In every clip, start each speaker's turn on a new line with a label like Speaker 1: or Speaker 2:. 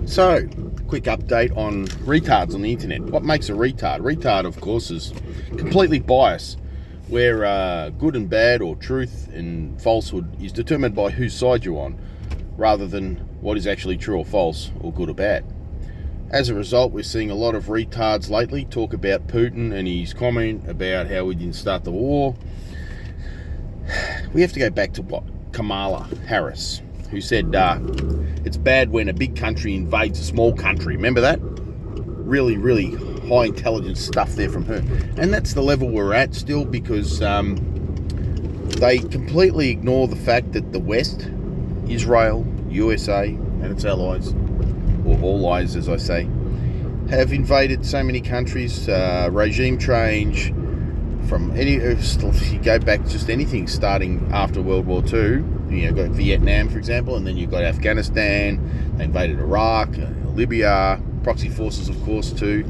Speaker 1: So, quick update on retards on the internet. What makes a retard? Retard, of course, is completely biased, where good and bad, or truth and falsehood, is determined by whose side you're on, rather than what is actually true or false, or good or bad. As a result, we're seeing a lot of retards lately talk about Putin and his comment about how we didn't start the war. We have to go back to Kamala Harris, who said it's bad when a big country invades a small country. Remember that? Really, really high intelligence stuff there from her. And that's the level we're at still, because they completely ignore the fact that the West, Israel, USA and its allies, or all allies as I say, have invaded so many countries. Regime change from you go back just anything starting after World War II. You've got Vietnam, for example, and then you've got Afghanistan. They invaded Iraq, Libya, proxy forces, of course, too,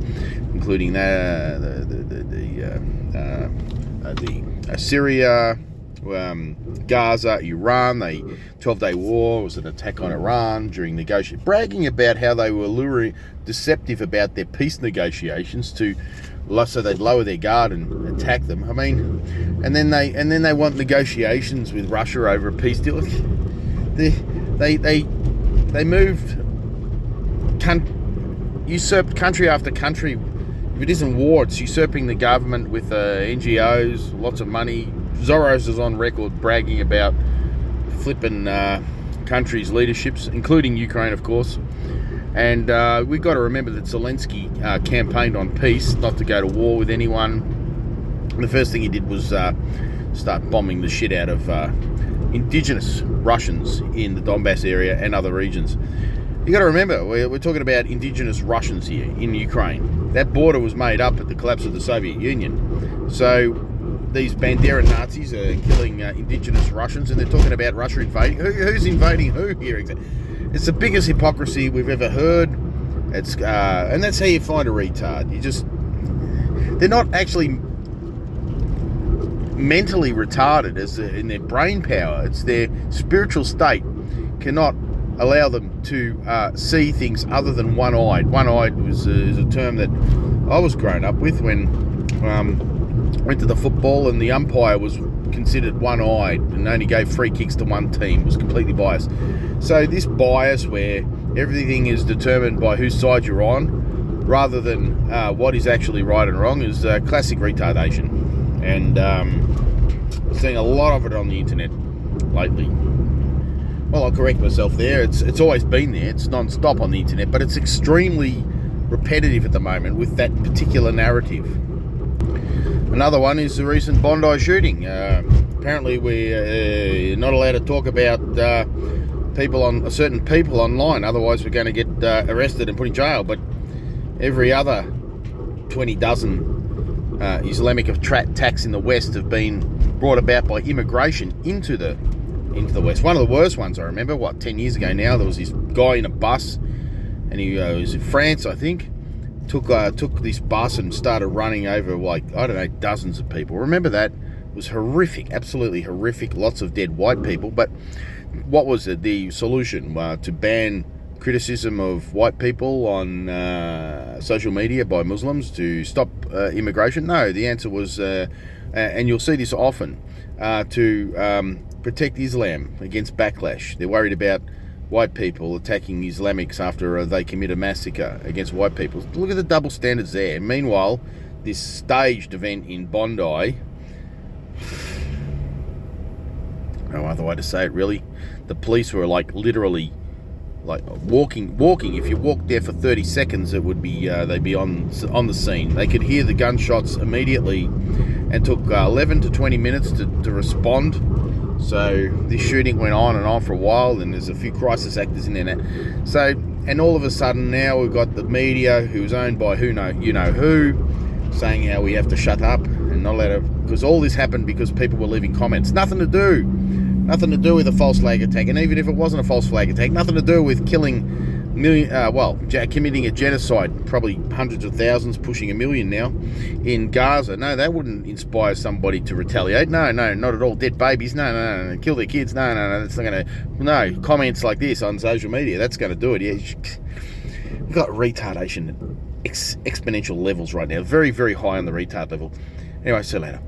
Speaker 1: including Syria, Gaza, Iran. The 12-day war was an attack on Iran during negotiations, bragging about how they were deceptive about their peace negotiations so they'd lower their guard and attack them. I mean, and then they want negotiations with Russia over a peace deal. They moved, usurped country after country. If it isn't war, it's usurping the government with NGOs, lots of money. Soros is on record bragging about flipping countries' leaderships, including Ukraine, of course. And we've got to remember that Zelensky campaigned on peace, not to go to war with anyone. And the first thing he did was start bombing the shit out of indigenous Russians in the Donbass area and other regions. You got to remember, we're talking about indigenous Russians here in Ukraine. That border was made up at the collapse of the Soviet Union. So these Bandera Nazis are killing indigenous Russians, and they're talking about Russia invading. Who's invading who here exactly? It's the biggest hypocrisy we've ever heard. It's and that's how you find a retard. They're not actually mentally retarded as in their brain power. It's their spiritual state cannot allow them to see things other than one-eyed. One-eyed is a term that I was grown up with when went to the football, and the umpire was considered one-eyed and only gave free kicks to one team, was completely biased. So this bias where everything is determined by whose side you're on rather than what is actually right and wrong is classic retardation. And seeing a lot of it on the internet lately. Well, I'll correct myself there. It's always been there. It's non-stop on the internet, but it's extremely repetitive at the moment with that particular narrative. Another one is the recent Bondi shooting. Apparently we're not allowed to talk about certain people online, otherwise we're going to get arrested and put in jail. But every other 20 dozen Islamic attacks in the West have been brought about by immigration into the West. One of the worst ones I remember, 10 years ago now, there was this guy in a bus, and he was in France, I think. Took this bus and started running over dozens of people. Remember that? It was horrific, absolutely horrific. Lots of dead white people. But what was it? The solution to ban criticism of white people on social media by Muslims, to stop immigration? No, the answer was, and you'll see this often, to protect Islam against backlash. They're worried about white people attacking Islamics after they commit a massacre against white people. Look at the double standards there. Meanwhile, this staged event in Bondi, no other way to say it really, the police were literally walking. If you walked there for 30 seconds, it would be they'd be on the scene. They could hear the gunshots immediately, and took 11 to 20 minutes to respond. So this shooting went on and on for a while, and there's a few crisis actors in there now. So, and all of a sudden now we've got the media, who's owned by who, saying how we have to shut up and not allowed to, because all this happened because people were leaving comments. Nothing to do with a false flag attack, and even if it wasn't a false flag attack, nothing to do with killing committing a genocide, probably hundreds of thousands, pushing 1 million now, in Gaza. No, that wouldn't inspire somebody to retaliate. No, not at all. Dead babies. No. Kill their kids. No. That's not going to. No, comments like this on social media, that's going to do it. Yeah. we've got retardation at exponential levels right now. Very, very high on the retard level. Anyway, see you later.